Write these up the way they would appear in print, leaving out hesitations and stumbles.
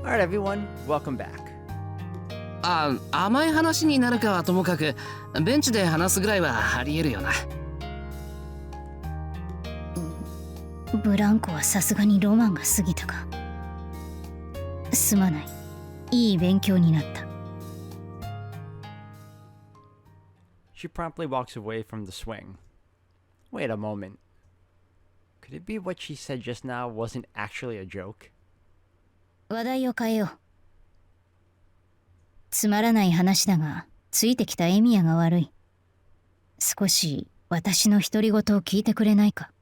Alright everyone, welcome back. 甘い話になるかはともかく、ベンチで話すぐらいはありえるよな。ブランコはさすがにロマンが過ぎたか。すまない。いい勉強になった。She promptly walks away from the swing. Wait a moment. Could it be what she said just now wasn't actually a joke? 話題を変えよう。つまらない話だが、ついてきたエミヤが悪い。少し私の独り言を聞いてくれないか。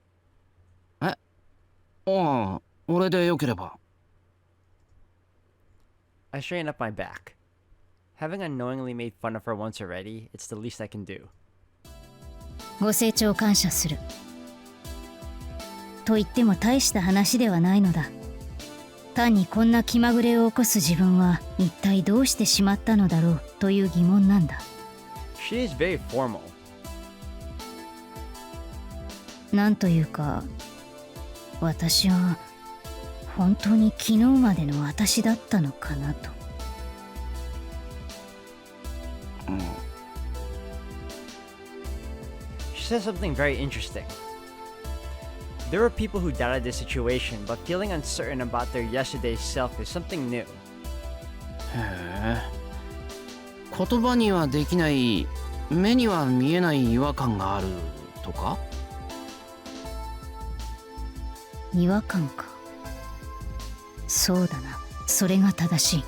俺でよければ。I straighten up my back. Having unknowingly made fun of her once already, it's the least I can do. ご清聴感謝する。と言っても大した話ではないのだ。単にこんな気まぐれを起こす自分は一体どうしてしまったのだろうという疑問なんだ。She is very formal. なんというか、私は本当に昨日までの私だったのかなと。She says something very interesting. There are people who doubted this situation, but feeling uncertain about their yesterday's self is something new. へえ。言葉にはできない、目には見えない違和感があるとか？違和感か。そうだな。それが正しい。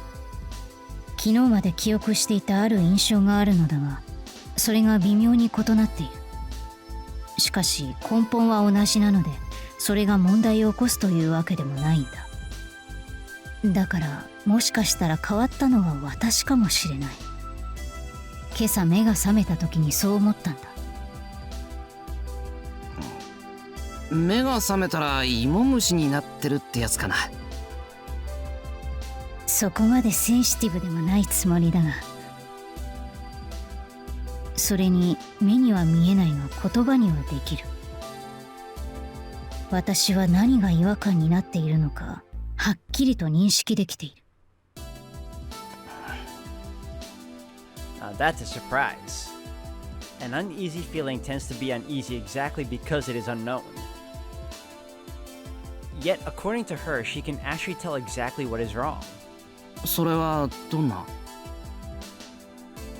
昨日まで記憶していたある印象があるのだが、それが微妙に異なっている。しかし根本は同じなので、それが問題を起こすというわけでもないんだ。だからもしかしたら変わったのは私かもしれない。今朝目が覚めた時にそう思ったんだ。目が覚めたら芋虫になってるってやつかな。そこまでセンシティブでもないつもりだが、それに目には見えないが言葉にはできる。私は何が違和感になっているのかはっきりと認識できている。Now that's a surprise. An uneasy feeling tends to be uneasy exactly because it is unknown. Yet, according to her, she can actually tell exactly what is wrong. それはどんな？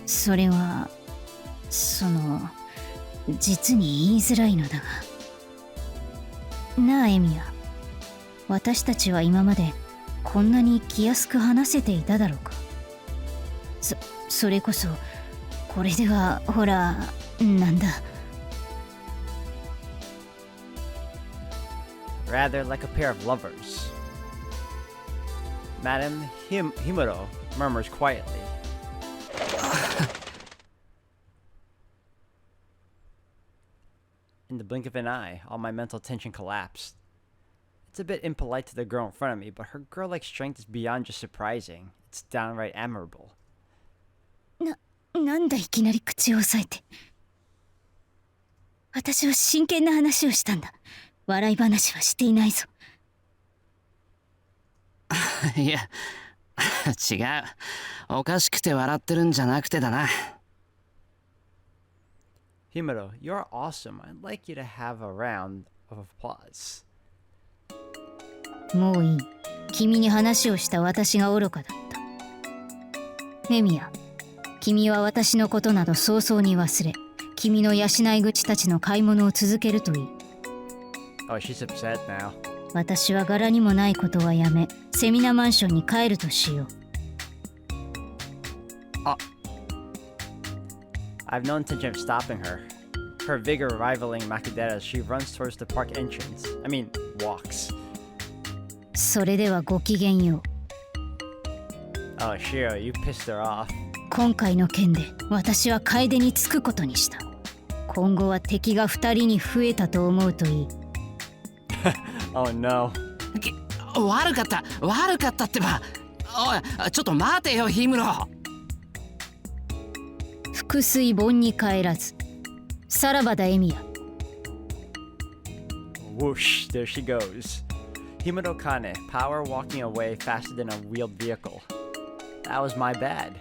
それは、実に言いづらいのだが。なあエミヤ、私たちは今までこんなに気安く話せていただろうか。それこそこれではほらなんだ。Rather like a pair of lovers. Madame Himuro murmurs quietly. In the blink of an eye, all my mental tension collapsed. It's a bit impolite to the girl in front of me, but her girl-like strength is beyond just surprising. It's downright admirable. なんだいきなり口を押さえて。私は真剣な話をしたんだ。笑い話はしていないぞ。いや、違う。おかしくて笑ってるんじゃなくてだな。Himuro, you're awesome. I'd like you to have a round of applause. もういい。君に話をした私が愚かだった。エミヤ、君は私のことなど早々に忘れ、君の養い口たちの買い物を続けるといい。Oh, she's upset now. 私は柄にもないことはやめ、セミナマンションに帰るとしよう。I've no intention of stopping her. Her vigor rivaling Makidera's, she runs towards the park entrance. I mean, walks. それではごきげんよう。Oh, Shiro, you pissed her off. 今回の件で私は楓につくことにした。今後は敵が2人に増えたと思うといい。Oh no. 悪かったってば。おい、ちょっと待てよ、ヒムロ。腹水盆に帰らず。さらばだエミヤ。Whoosh, there she goes. Himuro Kane, power walking away faster than a wheeled vehicle. That was my bad.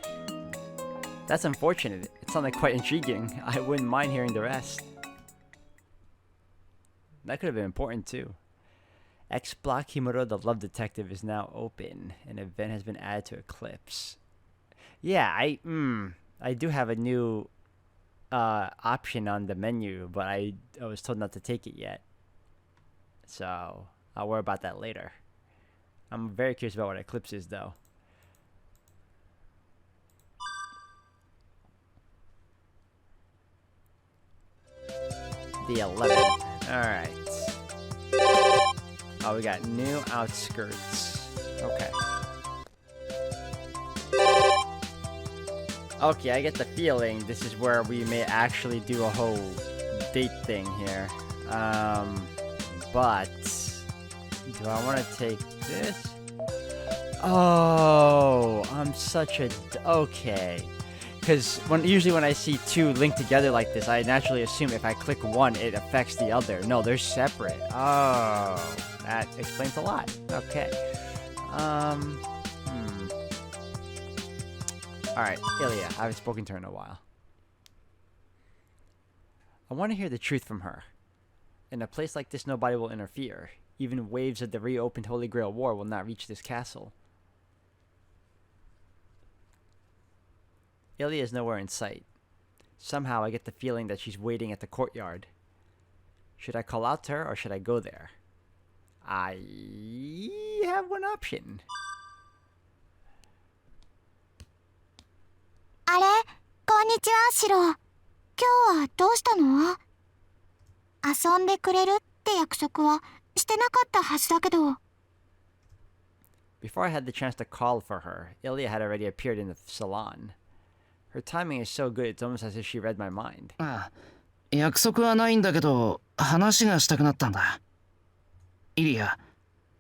That's unfortunate. It sounded quite intriguing. I wouldn't mind hearing the rest. That could have been important too. X Block Himuro, the love detective, is now open. An event has been added to Eclipse. Yeah, I do have a new option on the menu, but I was told not to take it yet. So I'll worry about that later. I'm very curious about what Eclipse is, though. The 11. Alright. Oh, we got new outskirts. Okay. Okay, I get the feeling this is where we may actually do a whole date thing here. But do I want to take this? Oh, I'm such a okay. Because usually when I see two linked together like this, I naturally assume if I click one, it affects the other. No, they're separate. Oh, that explains a lot. Okay. Alright, Ilya. I haven't spoken to her in a while. I want to hear the truth from her. In a place like this, nobody will interfere. Even waves of the reopened Holy Grail War will not reach this castle. Ilya is nowhere in sight. Somehow I get the feeling that she's waiting at the courtyard. Should I call out to her or should I go there? I have one option. あれ、こんにちは、シロ。今日はどうしたの？遊んでくれるって約束はしてなかったはずだけど。Before I had the chance to call for her, Ilya had already appeared in the salon. Her timing is so good, it's almost as if she read my mind. ああ、約束はないんだけど、話がしたくなったんだ。イリア、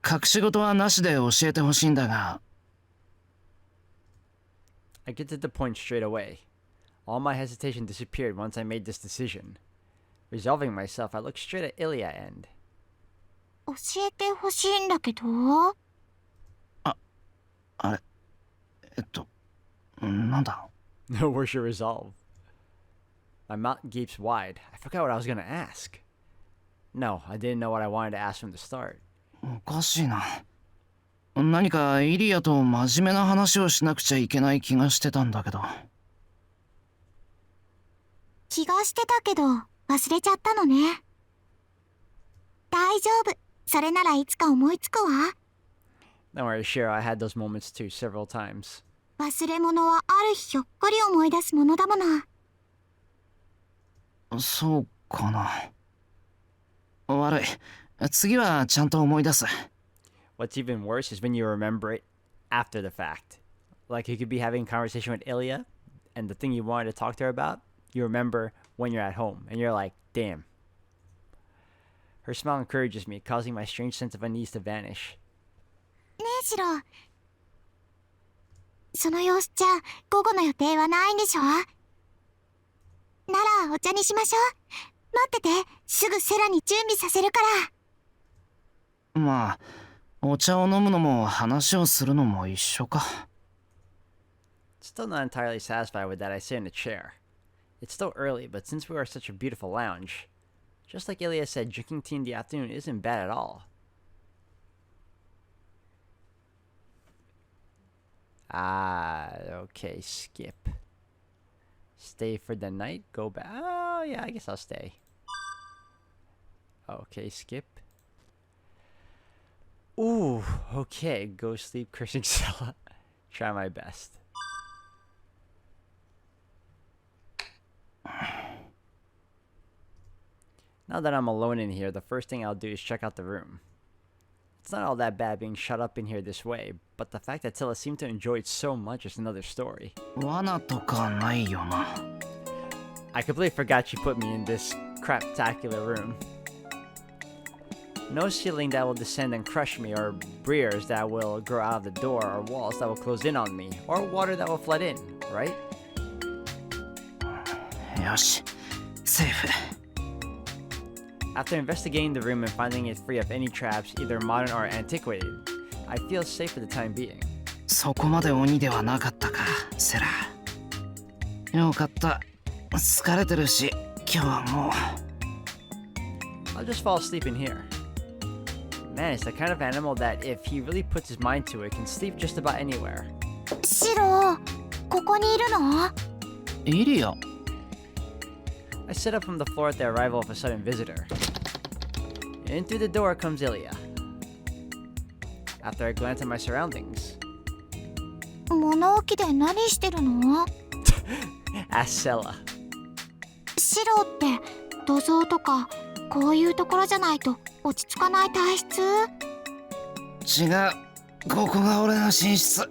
隠し事はなしで教えてほしいんだが。I get to the point straight away. All my hesitation disappeared once I made this decision. Resolving myself, I looked straight at Ilya and... 教えてほしいんだけど。あれ、なんだ No worse your resolve. My mouth gapes wide. I forgot what I was going to ask. No, I didn't know what I wanted to ask from the start. おかしいな。何かイリアと真面目な話をしなくちゃいけない気がしてたんだけど。気がしてたけど忘れちゃったのね。大丈夫。それならいつか思いつくわ。Don't worry, Shiro. I had those moments too, several times. 忘れ物はある日ひょっこり思い出すものだもの。そうかな。悪い。次はちゃんと思い出す。What's even worse is when you remember it after the fact. Like you could be having a conversation with Ilya, and the thing you wanted to talk to her about, you remember when you're at home, and you're like, damn. Her smile encourages me, causing my strange sense of unease to vanish. ねえシロ。その様子じゃ午後の予定はないんでしょ？ならお茶にしましょう。待ってて、すぐセラに準備させるから。まあ、お茶を飲むのも話をするのも一緒か。Still not entirely satisfied with that, I sit in a chair. It's still early, but since we are such a beautiful lounge, just like Ilya said, drinking tea in the afternoon isn't bad at all. Ah, okay, skip. Stay for the night, go back. Oh, yeah, I guess I'll stay. Okay, skip. Ooh, okay, go sleep, cursing Stella. Try my best. Now that I'm alone in here, the first thing I'll do is check out the room. It's not all that bad being shut up in here this way, but the fact that Tilla seemed to enjoy it so much is another story. 罠とかないよな。I completely forgot she put me in this craptacular room. No ceiling that will descend and crush me, or briars that will grow out of the door, or walls that will close in on me, or water that will flood in, right? よし、セーフ。After investigating the room and finding it free of any traps, either modern or antiquated, I feel safe for the time being. そこまで鬼ではなかったか、セラ。よかった。疲れてるし、今日はもう。I'll just fall asleep in here. Man, it's the kind of animal that if he really puts his mind to it, can sleep just about anywhere. シロ、ここにいるの？イリア。I sit up from the floor at the arrival of a sudden visitor. In through the door comes Ilya. After I glance at my surroundings, 物置で何してるの？ ask Sela. シロって土蔵とかこういうところじゃないと落ち着かない体質？違う。ここが俺の寝室。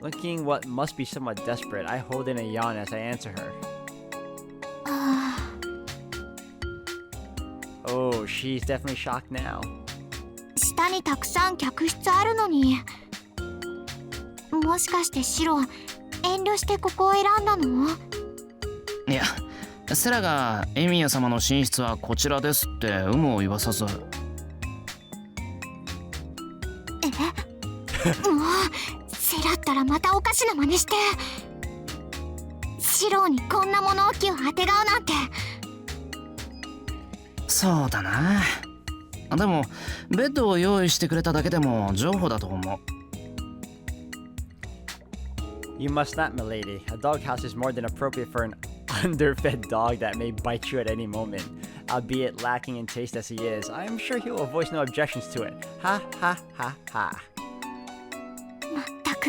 Looking what must be somewhat desperate, I hold in a yawn as I answer her. あ Oh, she's definitely shocked now. 下にたくさん客室あるのに。もしかしてシロ、遠慮してここを選んだの？いや、セラがエミヤ様の寝室はこちらですって有無を言わさず。もうセラったらまたおかしな真似して。シロにこんな物置をあてがうなんて。そうだな。でもベッドを用意してくれただけでも譲歩だと思う。You must not, milady. A doghouse is more than appropriate for an underfed dog that may bite you at any moment. Albeit lacking in taste as he is, I am sure he will voice no objections to it. Ha ha ha ha. まったく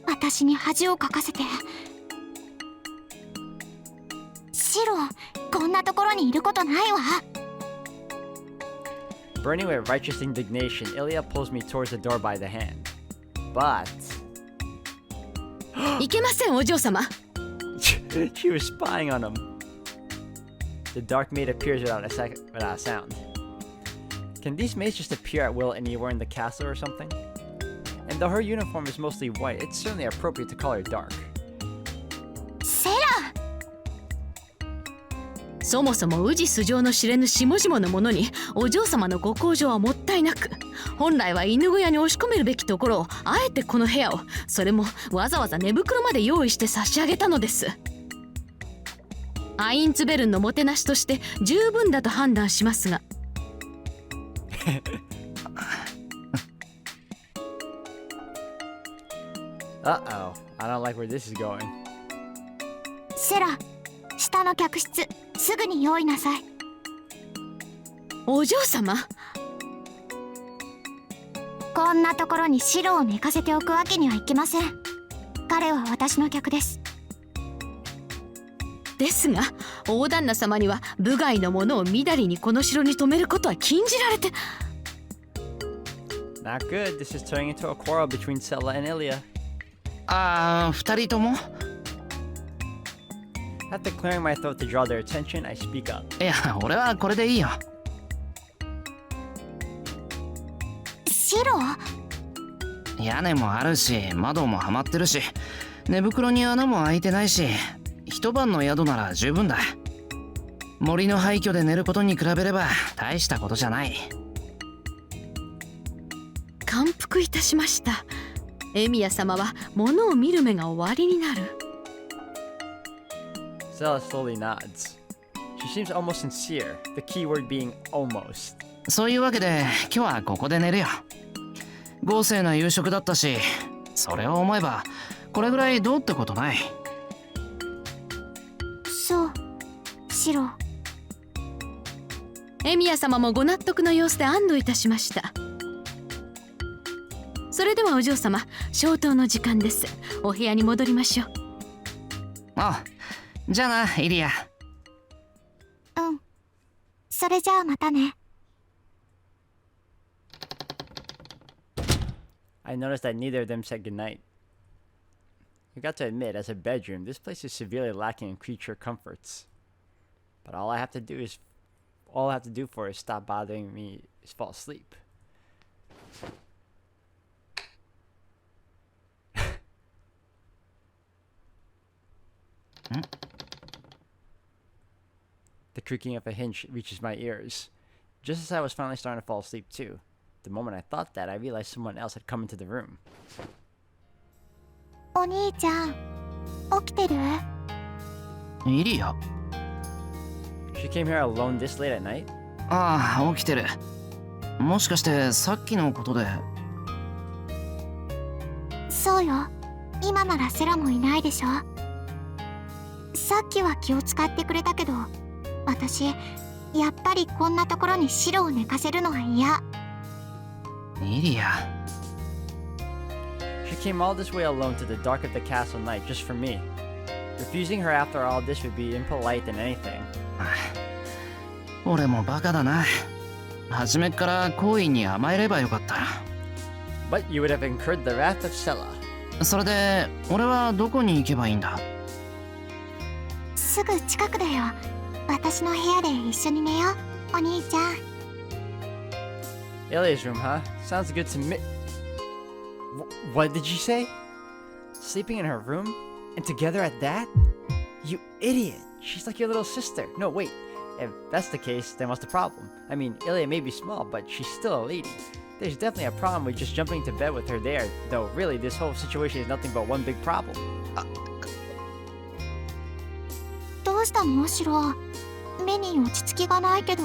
私に恥をかかせて。シロ、こんなところにいることないわ。Burning with righteous indignation, Ilya pulls me towards the door by the hand. But いけません、お嬢様。she was spying on him. The dark maid appears without a sound. Can these maids just appear at will anywhere in the castle or something? And though her uniform is mostly white, it's certainly appropriate to call her dark. セラ、そもそも氏素性の知れぬ下々の者にお嬢様のご厚情はもったいなく、本来は犬小屋に押し込めるべきところをあえてこの部屋を、それもわざわざ寝袋まで用意して差し上げたのです。アインツベルンのもてなしとして十分だと判断しますが。Uh-oh, I don't like where this is going. セラ、下の客室すぐに用意なさい。お嬢様、こんなところにシロを寝かせておくわけにはいきません。彼は私の客です。ですが大旦那様には部外の者をみだりにこの城に泊めることは禁じられて。Not good, this is turning into a quarrel between Sela and Ilya. ああ、二人とも。 After clearing my throat to draw their attention, I speak up. いや、俺はこれでいいよ。シロ、屋根もあるし、窓もはまってるし、寝袋に穴も開いてないし、一晩の宿なら十分だ。森の廃墟で寝ることに比べれば大したことじゃない。感服いたしました。エミヤ様は物を見る目が終わりになる。Sela slowly nods. She seems almost sincere, the key word being almost. そういうわけで今日はここで寝るよ。豪勢な夕食だったし、それを思えばこれぐらいどうってことない。そう、シロ。エミヤ様もご納得の様子で安堵いたしました。それではお嬢様、消灯の時間です。お部屋に戻りましょう。ああ、じゃあな、イリア。うん。それじゃあまたね。I noticed that neither of them said goodnight. I got to admit, as a bedroom, this place is severely lacking in creature comforts. But all I have to do for it is stop bothering me is fall asleep. The creaking of a hinge reaches my ears, just as I was finally starting to fall asleep too. The moment I thought that, I realized someone else had come into the room. お兄ちゃん、起きてる？イリア？ She came here alone this late at night? ああ、起きてる。もしかしてさっきのことで。そうよ。今ならセラもいないでしょ。さっきは気を使ってくれたけど、私、やっぱりこんなところにシロを寝かせるのは嫌。イリア。She came all this way alone to the dark of the castle night just for me. Refusing her after all this would be impolite than anything. 俺もバカだな。初めっから好意に甘えればよかった。But you would have incurred the wrath of Sella. それで俺はどこに行けばいいんだ？すぐ近くだよ。私の部屋で一緒に寝よう、お兄ちゃん。Ilia's room, huh? Sounds good to me. What did you say? Sleeping in her room? And together at that? You idiot! She's like your little sister. No, wait. If that's the case, then what's the problem? I mean, Ilia may be small, but she's still a lady. There's definitely a problem with just jumping to bed with her there, though really this whole situation is nothing but one big problem. どうしたの、シロ？目に落ち着きがないけど。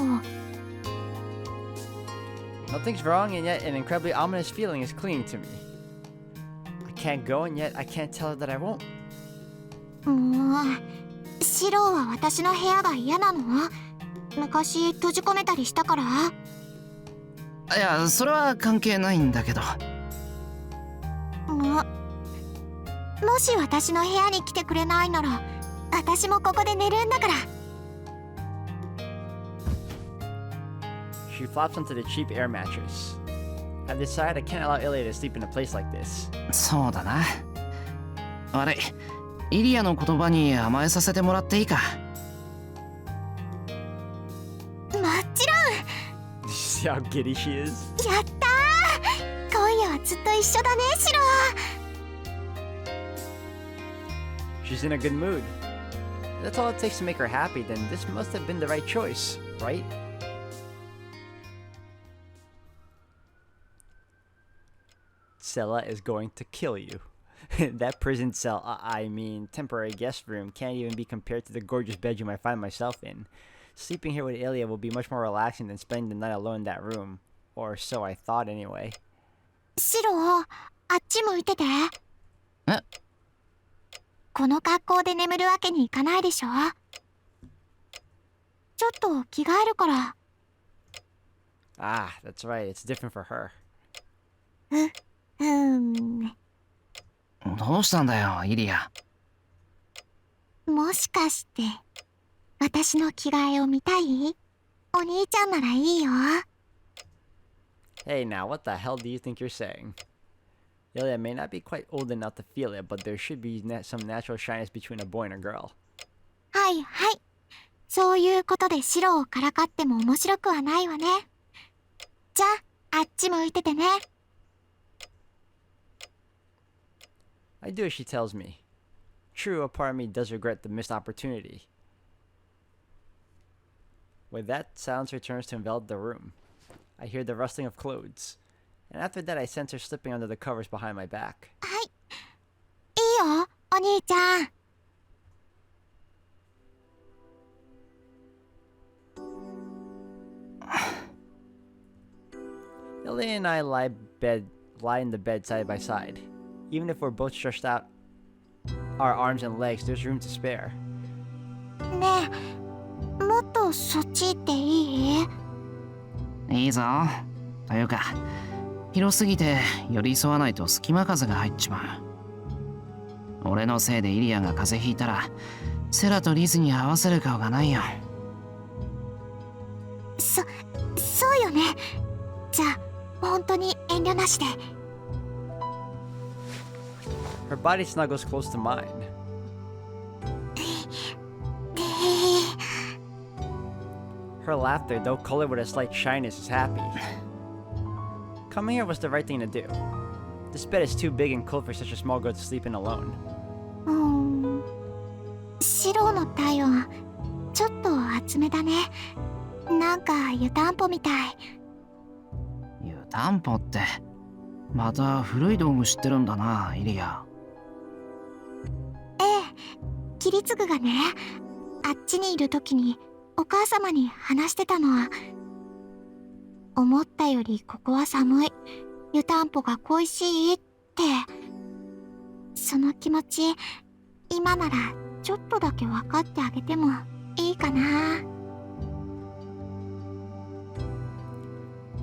Nothing's wrong, and yet an incredibly ominous feeling is clinging to me. I can't go, and yet I can't tell her that I won't. もう、シロは私の部屋が嫌なの？昔閉じ込めたりしたから？いや、それは関係ないんだけど。もし私の部屋に来てくれないなら、私もここで寝るんだから。She flops onto the cheap air mattress. I've decided I can't allow Ilia to sleep in a place like this. そうだな。悪い。イリアの言葉に甘えさせてもらっていいか？もちろん。 Did you see how giddy she is? やったー！今夜はずっと一緒だね、シロ。 She's in a good mood. If that's all it takes to make her happy, then this must have been the right choice, right? Sella is going to kill you. That prison cell, I mean temporary guest room, can't even be compared to the gorgeous bedroom I find myself in. Sleeping here with Ilia will be much more relaxing than spending the night alone in that room. Or so I thought anyway. シロ、あっち向いてて。え？この格好で眠るわけにいかないでしょ。ちょっと着替えるから。Ah, that's right, it's different for her. どうしたんだよ、イリア。もしかして私の着替えを見たい？お兄ちゃんならいいよ。 Hey now, what the hell do you think you're saying? Ilia may not be quite old enough to feel it, but there should be some natural shyness between a boy and a girl. はいはい。そういうことでシロをからかっても面白くはないわね。じゃあ、あっち向いててね。I do as she tells me. True, a part of me does regret the missed opportunity. With that, silence returns to envelop the room. I hear the rustling of clothes, and after that I sense her slipping under the covers behind my back. はい。いいよ、お兄ちゃん。Ilia and I lie in the bed side by side. Even if we're both stretched out our arms and legs, there's room to spare. ねえ、もっとそっち行っていい？いいぞ。というか、広すぎて寄り添わないと隙間風が入っちまう。俺のせいでイリアが風邪ひいたら、セラとリズに合わせる顔がないよ。そうよね。じゃあ、本当に遠慮なしで。Her body snuggles close to mine. Her laughter, though colored with a slight shyness, is happy. Coming here was the right thing to do. This bed is too big and cold for such a small girl to sleep in alone. シロの体温、ちょっと爪だね。なんか湯たんぽみたい。湯たんぽってまた古い道具知ってるんだな、イリア。ええ、キリツグがね、あっちにいる時にお母様に話してたのは、思ったよりここは寒い、湯たんぽが恋しいって。その気持ち、今ならちょっとだけ分かってあげてもいいかな。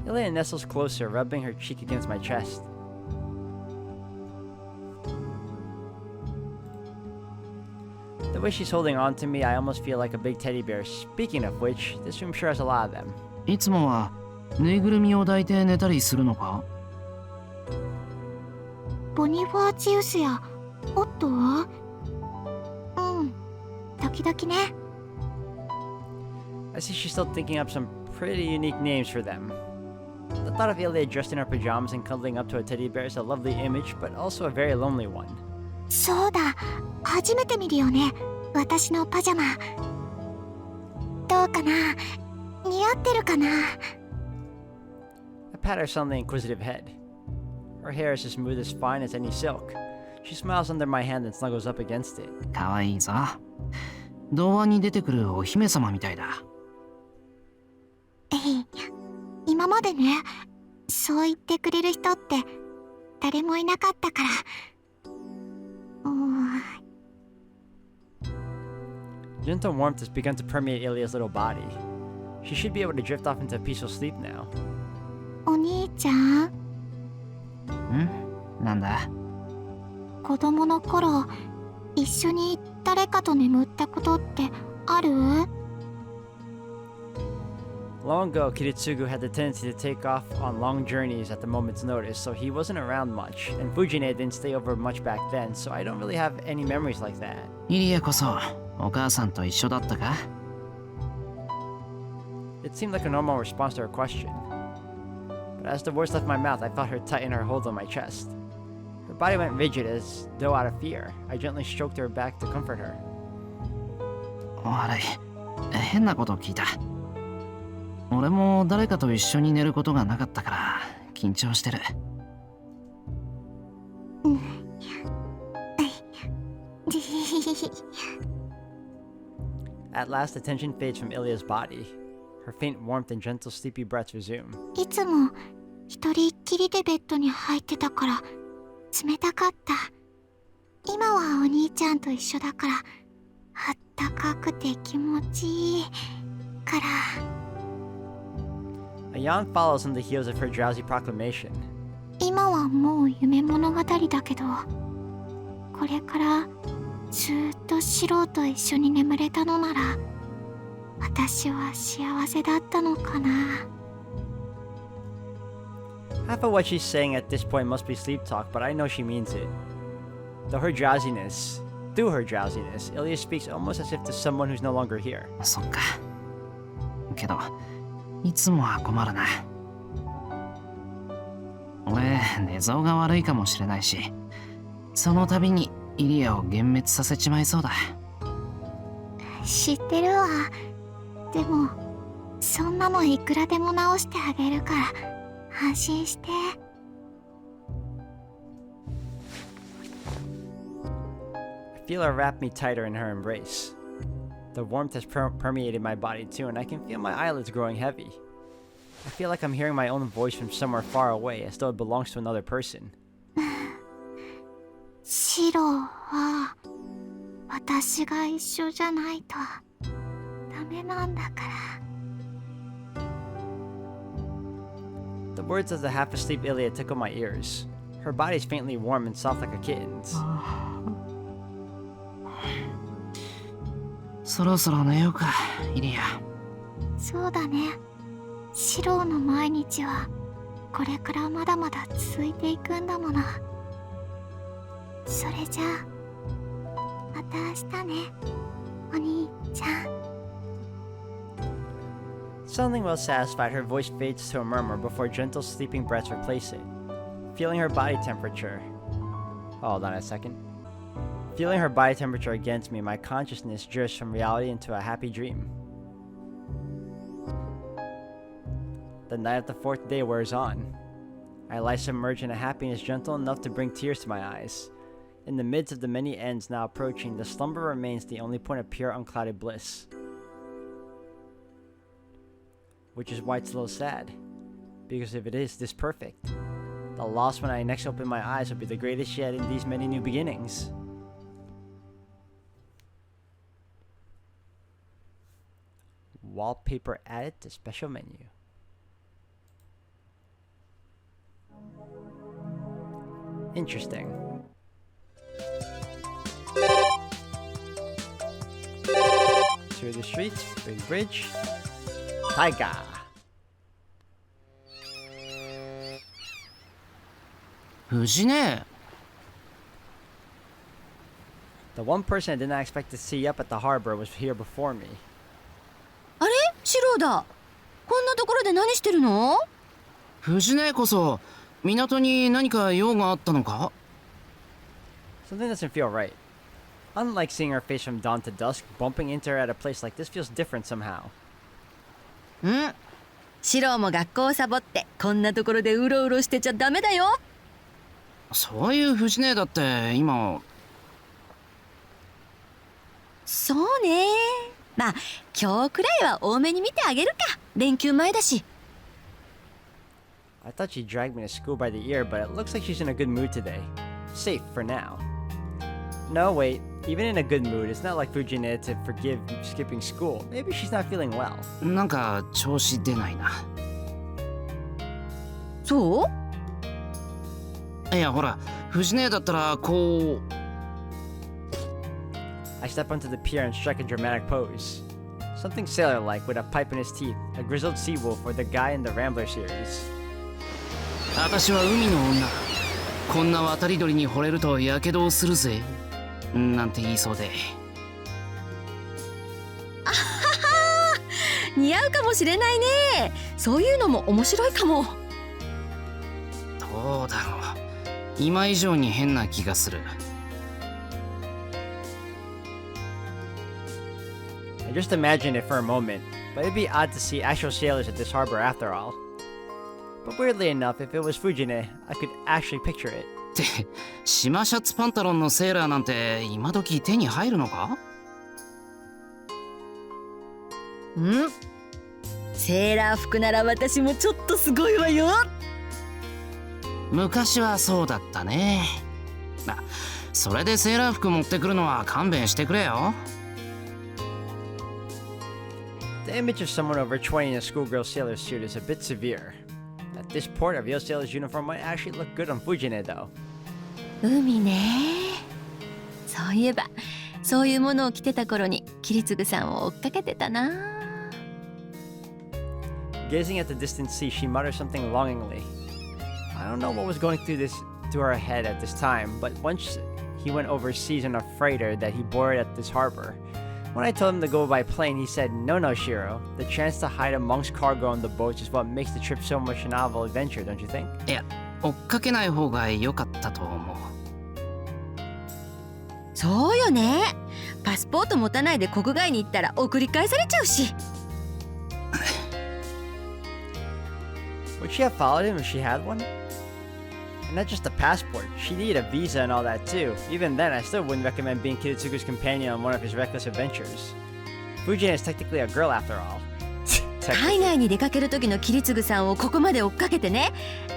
Ilya nestles closer, rubbing her cheek against my chest. The way she's holding on to me, I almost feel like a big teddy bear. Speaking of which, this room sure has a lot of them. いつもはぬいぐるみを抱いて寝たりするのか？ボニファーチウスやオットは？うん、時々ね。I see she's still thinking up some pretty unique names for them. The thought of Ilya dressed in her pajamas and cuddling up to a teddy bear is a lovely image, but also a very lonely one. そうだ、初めて見るよね、私のパジャマ。どうかな、似合ってるかな。I pat her suddenly inquisitive head. Her hair is as smooth as fine as any silk. She smiles under my hand and snuggles up against it. かわいいぞ。童話に出てくるお姫様みたいだ。今までね、そう言ってくれる人って誰もいなかったから。Gentle warmth has begun to permeate Ilya's little body. She should be able to drift off into a peaceful sleep now. お兄ちゃん、なんだ？子供の頃、一緒に誰かと眠ったことってある？ Long ago, Kiritsugu had the tendency to take off on long journeys at the moment's notice, so he wasn't around much, and Fujine didn't stay over much back then, so I don't really have any memories like that. イリアこそお母さんと一緒だったか？ It seemed like a normal response to her question. But as the words left my mouth, I felt her tighten her hold on my chest. Her body went rigid as though out of fear. I gently stroked her back to comfort her. 悪い、変なこと聞いた。俺も誰かと一緒に寝ることがなかったから緊張してる。At last, the tension fades from Ilya's body. Her faint warmth and gentle sleepy breaths resume. いつも一人っきりでベッドに入ってたから冷たかった。今はお兄ちゃんと一緒だからあったかくて気持ちいいから。A yawn follows on the heels of her drowsy proclamation. 今はもう夢物語だけど、これからずっとシロと一緒に眠れたのなら私は幸せだったのかな。 Half of what she's saying at this point must be sleep talk, but I know she means it. Through her drowsiness, Ilya speaks almost as if to someone who's no longer here. そっか。けどいつもは困るな。俺、寝相が悪いかもしれないし、その度にイリアを幻滅させちまいそうだ。知ってるわ。でもそんなのいくらでも直してあげるから安心して。I feel her wrap me tighter in her embrace. The warmth has permeated my body too, and I can feel my eyelids growing heavy. I feel like I'm hearing my own voice from somewhere far away, as though it belongs to another person. シロは私が一緒じゃないとダメなんだから。 The words of the half-asleep Ilya tickle my ears. Her body's faintly warm and soft like a kitten's. そろそろ寝ようか、イリア。そうだね。シロの毎日はこれからまだまだ続いていくんだもの。それじゃあまた明日ね、お兄ちゃん。 Suddenly well satisfied, her voice fades to a murmur before gentle sleeping breaths replace it. Feeling her body temperature. Hold on a second. Feeling her body temperature against me, my consciousness drifts from reality into a happy dream. The night of the fourth day wears on. I lie submerged in a happiness gentle enough to bring tears to my eyes. In the midst of the many ends now approaching, the slumber remains the only point of pure unclouded bliss. Which is why it's a little sad. Because if it is this perfect, the loss when I next open my eyes will be the greatest yet in these many new beginnings. Wallpaper added to special menu. Interesting. Through the streets, big bridge. Tiger. Fujine. The one person I did not expect to see up at the harbor was here before me. あれシローだ。こんなところで何してるの？Fujineこそ港に何か用があったのか？ Something doesn't feel right. Unlike seeing her face from dawn to dusk, bumping into her at a place like this feels different somehow. シローも学校をサボってこんなところでうろうろしてちゃダメだよ。そういうFujineだって今。そうね。まあ今日くらいは多めに見てあげるか。連休前だし。I thought she dragged me to school by the ear, but it looks like she's in a good mood today. Safe for now. No, wait. Even in a good mood, it's not like Fujine to forgive skipping school. Maybe she's not feeling well. なんか調子出ないな。そう？いやほらFujineだったらこう。I step onto the pier and strike a dramatic pose. Something sailor-like with a pipe in his teeth, a grizzled seawolf or the guy in the Rambler series. 私は海の女。こんな渡り鳥に惚れるとやけどをするぜ。なんて言いそうで。似合うかもしれないね。そういうのも面白いかも。どうだろう。今以上に変な気がする。I just imagined it for a moment, but it'd be odd to see actual sailors at this harbor after all. But weirdly enough, if it was Fujine, I could actually picture it. って島シャツパンタロンのセーラーなんて今時手に入るのか？セーラー服なら私もちょっとすごいわよ。昔はそうだったね。それでセーラー服持ってくるのは勘弁してくれよ。The image of someone over 20 in a schoolgirl sailor suit is a bit severe. At this port, a real sailor's uniform might actually look good on Fujine, though. 海ね。そういえばそういうものを着てた頃に桐次さんを追っかけてたな。Gazing at the distant sea, she muttered something longingly. I don't know what was going through her head at this time, but once he went overseas on a freighter that he boarded at this harbor. When I told him to go by plane, he said, No, Shiro. The chance to hide amongst cargo on the boats is what makes the trip so much a novel adventure, don't you think? いや追っかけない方が良かったと思う。そうよね。パスポート持たないで国外に行ったら送り返されちゃうし。Would she have followed him if she had one? And not just a passport, she needed a visa and all that too. Even then, I still wouldn't recommend being Kiritsugu's companion on one of his reckless adventures. Fujin is technically a girl after all. 海外に出かける時の桐次さんをここまで追っかけてね。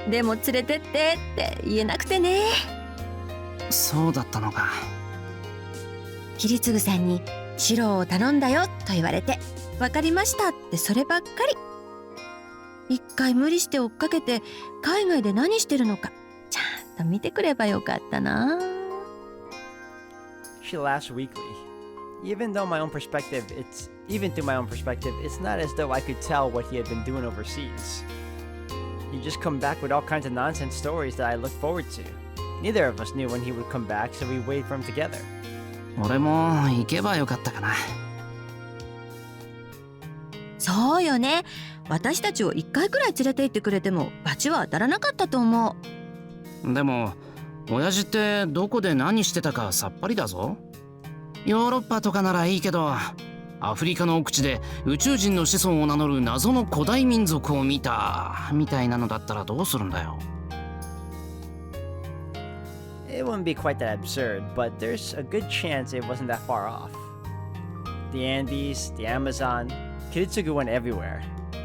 でも連れてってって言えなくてね。そうだったのか。桐次さんにシロを頼んだよと言われて、分かりましたってそればっかり。一回無理して追っかけて海外で何してるのかちゃんと見てくればよかったな。She laughs weakly. Even through my own perspective, it's not as though I could tell what he had been doing overseas. He'd just come back with all kinds of nonsense stories that I looked forward to. Neither of us knew when he would come back, so we waited for him together. 俺も行けばよかったかな。そうよね。私たちを一回くらい連れて行ってくれても罰は当たらなかったと思う。でも親父ってどこで何してたかさっぱりだぞ。ヨーロッパとかならいいけどアフリカの奥地で宇宙人の子孫を名乗る謎の古代民族を見たみたいなのだったらどうするんだよ。It wouldn't be quite that absurd, but there's a good chance it wasn't that far off. The Andes, the Amazon, Kiritsugu went everywhere.